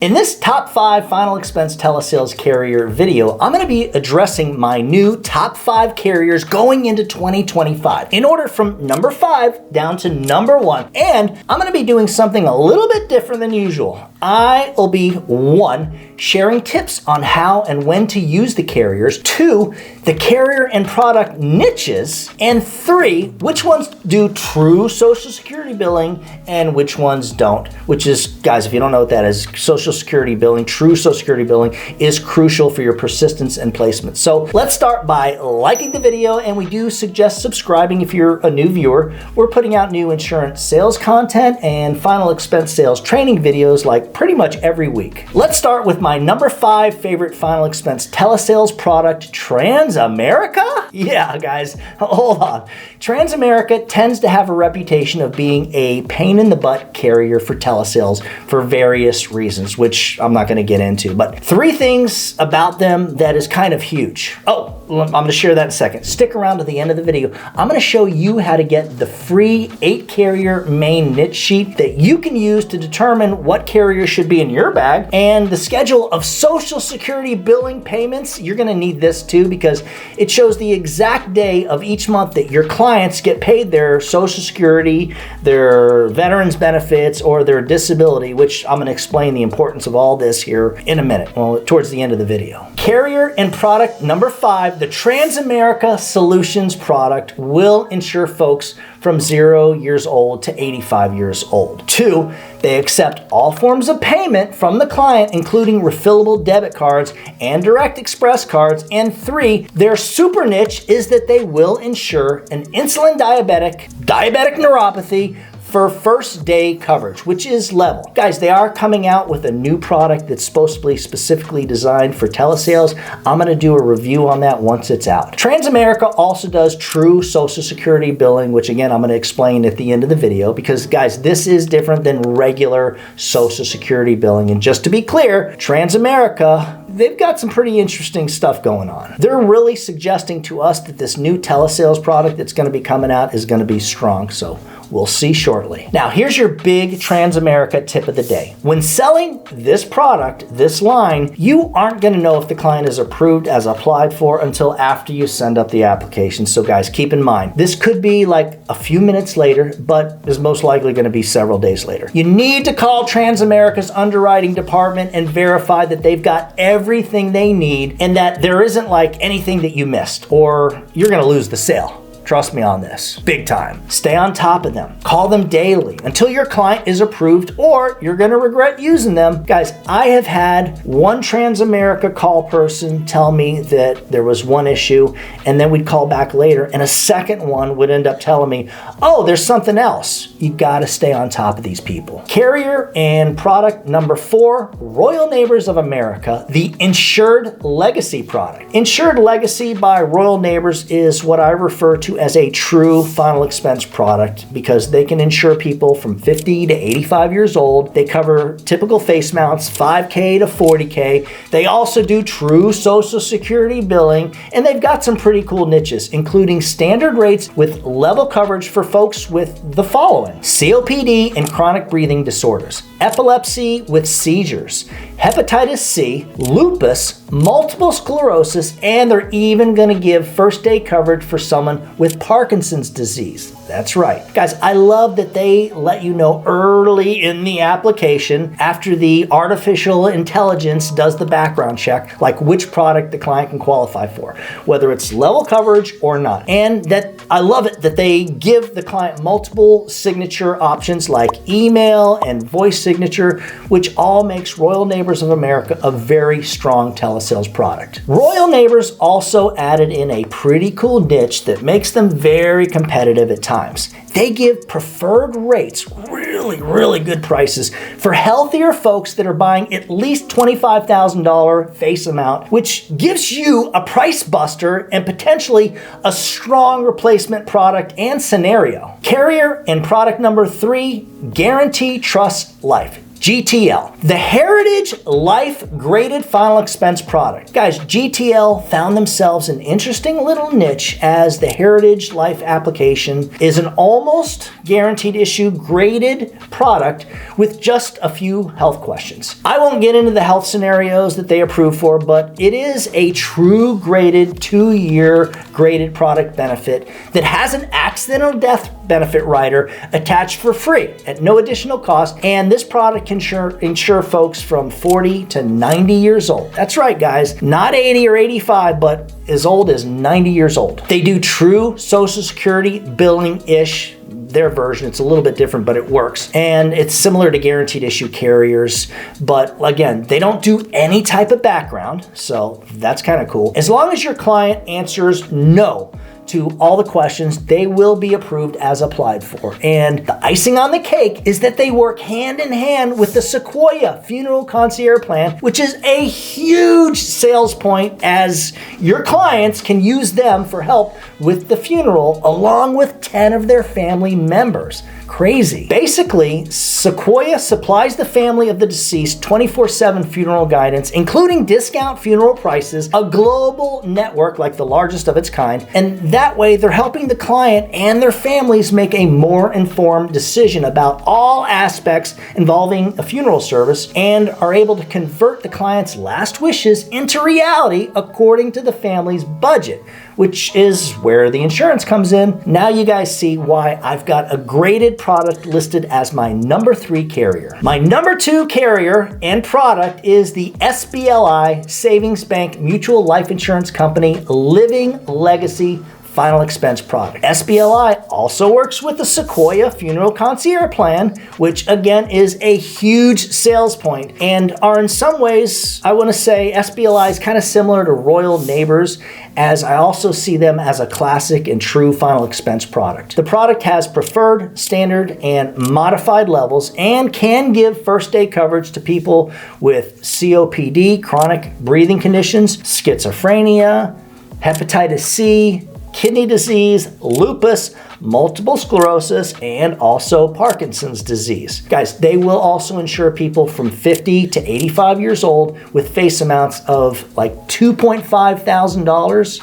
In this top 5 final expense telesales carrier video, I'm going to be addressing my new top 5 carriers going into 2025 in order from number 5 down to number 1. And I'm going to be doing something a little bit different than usual. I will be 1, sharing tips on how and when to use the carriers, 2, the carrier and product niches, and 3, which ones do true Social Security billing and which ones don't, which is, guys, if you don't know what that is, Social Security billing, true Social Security billing is crucial for your persistence and placement. So let's start by liking the video, and we do suggest subscribing if you're a new viewer. We're putting out new insurance sales content and final expense sales training videos like pretty much every week. Let's start with my number 5 favorite final expense telesales product, Transamerica? Yeah, guys, hold on. Transamerica tends to have a reputation of being a pain in the butt carrier for telesales for various reasons, which I'm not going to get into, but 3 things about them that is kind of huge. Oh, I'm going to share that in a second. Stick around to the end of the video. I'm going to show you how to get the free 8 carrier main niche sheet that you can use to determine what carrier should be in your bag, and the schedule of Social Security billing payments. You're going to need this too because it shows the exact day of each month that your clients get paid their Social Security, their veterans benefits, or their disability, which I'm going to explain the importance of all this here in a minute, well, towards the end of the video. Carrier and product number 5, the Transamerica Solutions product will insure folks from 0 years old to 85 years old. 2, they accept all forms of payment from the client, including refillable debit cards and direct express cards. And 3, their super niche is that they will insure an insulin diabetic neuropathy for first day coverage, which is level. Guys, they are coming out with a new product that's supposed to be specifically designed for telesales. I'm gonna do a review on that once it's out. Transamerica also does true Social Security billing, which again, I'm gonna explain at the end of the video because guys, this is different than regular Social Security billing. And just to be clear, Transamerica, they've got some pretty interesting stuff going on. They're really suggesting to us that this new telesales product that's gonna be coming out is gonna be strong. So we'll see shortly. Now, here's your big Transamerica tip of the day. When selling this product, this line, you aren't gonna know if the client is approved as applied for until after you send up the application. So guys, keep in mind, this could be like a few minutes later, but is most likely gonna be several days later. You need to call Transamerica's underwriting department and verify that they've got everything they need and that there isn't like anything that you missed or you're gonna lose the sale. Trust me on this, big time. Stay on top of them. Call them daily until your client is approved or you're gonna regret using them. Guys, I have had one Transamerica call person tell me that there was one issue and then we'd call back later and a second one would end up telling me, oh, there's something else. You gotta stay on top of these people. Carrier and product number 4, Royal Neighbors of America, the Insured Legacy product. Insured Legacy by Royal Neighbors is what I refer to as a true final expense product because they can insure people from 50 to 85 years old. They cover typical face mounts, 5K to 40K. They also do true Social Security billing, and they've got some pretty cool niches, including standard rates with level coverage for folks with the following: COPD and chronic breathing disorders, epilepsy with seizures, hepatitis C, lupus, multiple sclerosis, and they're even gonna give first day coverage for someone with Parkinson's disease. That's right. Guys, I love that they let you know early in the application after the artificial intelligence does the background check, like which product the client can qualify for, whether it's level coverage or not. And that I love it that they give the client multiple signature options like email and voice signature, which all makes Royal Neighbors of America a very strong telesales product. Royal Neighbors also added in a pretty cool niche that makes them very competitive at times. They give preferred rates, really good prices for healthier folks that are buying at least $25,000 face amount, which gives you a price buster and potentially a strong replacement product and scenario. Carrier and product number 3, Guarantee Trust Life. GTL, the Heritage Life Graded Final Expense product. Guys, GTL found themselves an interesting little niche as the Heritage Life application is an almost guaranteed issue graded product with just a few health questions. I won't get into the health scenarios that they approve for, but it is a true graded 2-year graded product benefit that has an accidental death benefit rider attached for free at no additional cost, and this product can insure folks from 40 to 90 years old. That's right, guys, not 80 or 85, but as old as 90 years old. They do true Social Security billing-ish. Their version, it's a little bit different, but it works. And it's similar to guaranteed issue carriers, but again, they don't do any type of background, so that's kind of cool. As long as your client answers no to all the questions, they will be approved as applied for. And the icing on the cake is that they work hand in hand with the Sequoia Funeral Concierge Plan, which is a huge sales point as your clients can use them for help with the funeral along with 10 of their family members. Crazy. Basically, Sequoia supplies the family of the deceased 24/7 funeral guidance, including discount funeral prices, a global network like the largest of its kind, and that way they're helping the client and their families make a more informed decision about all aspects involving a funeral service and are able to convert the client's last wishes into reality according to the family's budget, which is where the insurance comes in. Now you guys see why I've got a graded product listed as my number 3 carrier. My number 2 carrier and product is the SBLI Savings Bank Mutual Life Insurance Company Living Legacy Final Expense product. SBLI also works with the Sequoia Funeral Concierge Plan, which again is a huge sales point and are in some ways, I want to say SBLI is kind of similar to Royal Neighbors, as I also see them as a classic and true final expense product. The product has preferred, standard, and modified levels and can give first day coverage to people with COPD, chronic breathing conditions, schizophrenia, hepatitis C, kidney disease, lupus, multiple sclerosis, and also Parkinson's disease. Guys, they will also insure people from 50 to 85 years old with face amounts of like $2.5 thousand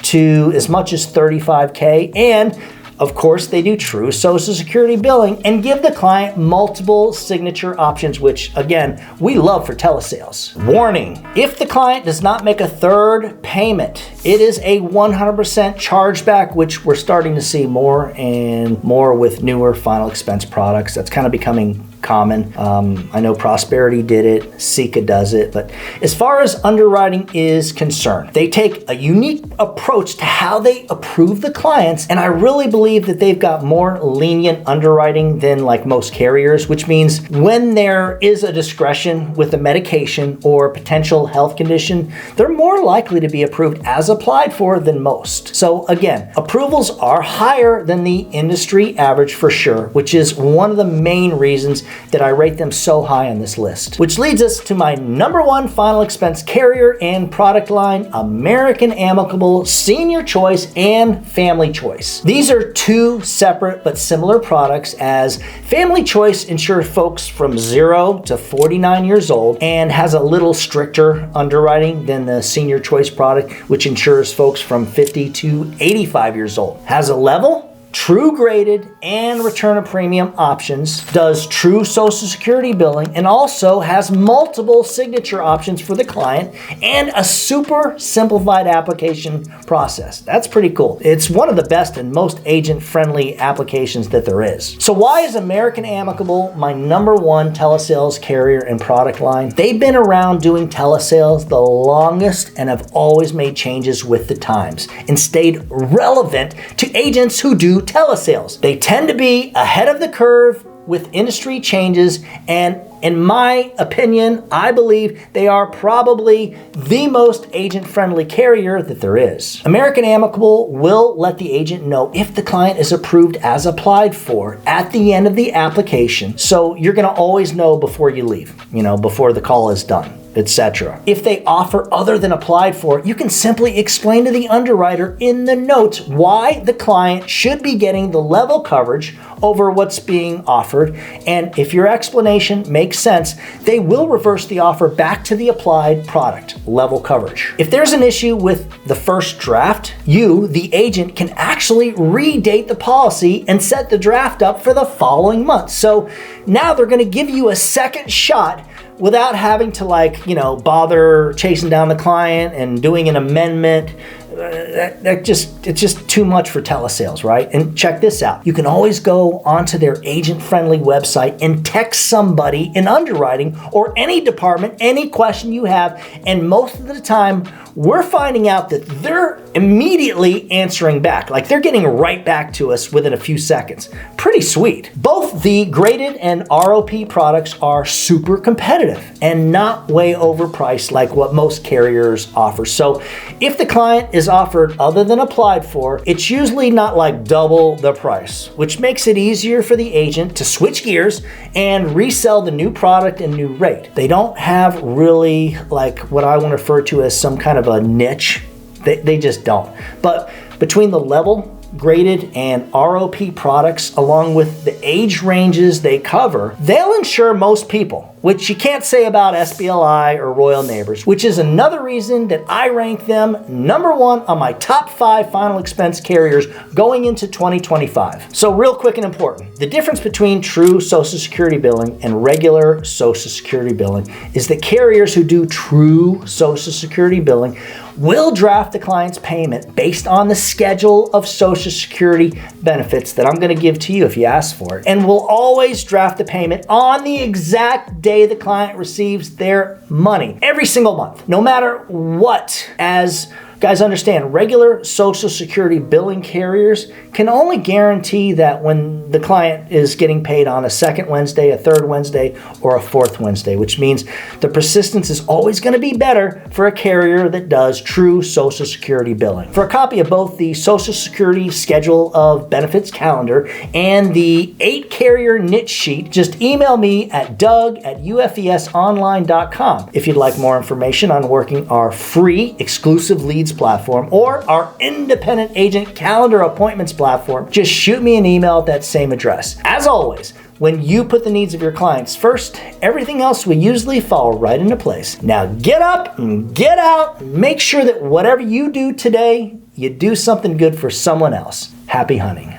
to as much as $35K, and of course, they do true Social Security billing and give the client multiple signature options, which again, we love for telesales. Warning, if the client does not make a third payment, it is a 100% chargeback, which we're starting to see more and more with newer final expense products. That's kind of becoming common. I know Prosperity did it, Sika does it, but as far as underwriting is concerned, they take a unique approach to how they approve the clients, and I really believe that they've got more lenient underwriting than like most carriers, which means when there is a discretion with a medication or potential health condition, they're more likely to be approved as applied for than most. So again, approvals are higher than the industry average for sure, which is one of the main reasons that I rate them so high on this list. Which leads us to my number 1 final expense carrier and product line, American Amicable Senior Choice and Family Choice. These are 2 separate but similar products, as Family Choice insures folks from 0 to 49 years old and has a little stricter underwriting than the Senior Choice product, which insures folks from 50 to 85 years old. Has a level, true graded, and return of premium options, does true Social Security billing, and also has multiple signature options for the client and a super simplified application process. That's pretty cool. It's one of the best and most agent-friendly applications that there is. So why is American Amicable my number 1 telesales carrier and product line? They've been around doing telesales the longest and have always made changes with the times and stayed relevant to agents who do telesales. They tend to be ahead of the curve with industry changes, and in my opinion, I believe they are probably the most agent-friendly carrier that there is. American Amicable will let the agent know if the client is approved as applied for at the end of the application, so you're gonna always know before you leave, before the call is done. etc. If they offer other than applied for, you can simply explain to the underwriter in the notes why the client should be getting the level coverage over what's being offered, and if your explanation makes sense, they will reverse the offer back to the applied product, level coverage. If there's an issue with the first draft, you, the agent, can actually redate the policy and set the draft up for the following month. So now they're going to give you a second shot without having to bother chasing down the client and doing an amendment. It's just too much for telesales, right? And check this out. You can always go onto their agent-friendly website and text somebody in underwriting or any department, any question you have, and most of the time, we're finding out that they're immediately answering back. Like they're getting right back to us within a few seconds. Pretty sweet. Both the graded and ROP products are super competitive and not way overpriced like what most carriers offer. So if the client is offered other than applied for, it's usually not like double the price, which makes it easier for the agent to switch gears and resell the new product and new rate. They don't have really like what I want to refer to as some kind of a niche. They just don't. But between the level, graded, and ROP products, along with the age ranges they cover, they'll insure most people, which you can't say about SBLI or Royal Neighbors, which is another reason that I rank them number one on my top 5 final expense carriers going into 2025. So real quick and important, the difference between true Social Security billing and regular Social Security billing is that carriers who do true Social Security billing will draft the client's payment based on the schedule of Social Security benefits that I'm going to give to you if you ask for it, and will always draft the payment on the exact day the client receives their money every single month, no matter what. As guys understand, regular Social Security billing carriers can only guarantee that when the client is getting paid on a second Wednesday, a third Wednesday, or a fourth Wednesday, which means the persistence is always going to be better for a carrier that does true Social Security billing. For a copy of both the Social Security Schedule of Benefits calendar and the 8-carrier niche sheet, just email me at doug@ufesonline.com. If you'd like more information on working our free exclusive leads platform or our independent agent calendar appointments platform, just shoot me an email at that same address. As always, when you put the needs of your clients first, everything else will usually fall right into place. Now get up and get out and make sure that whatever you do today, you do something good for someone else. Happy hunting.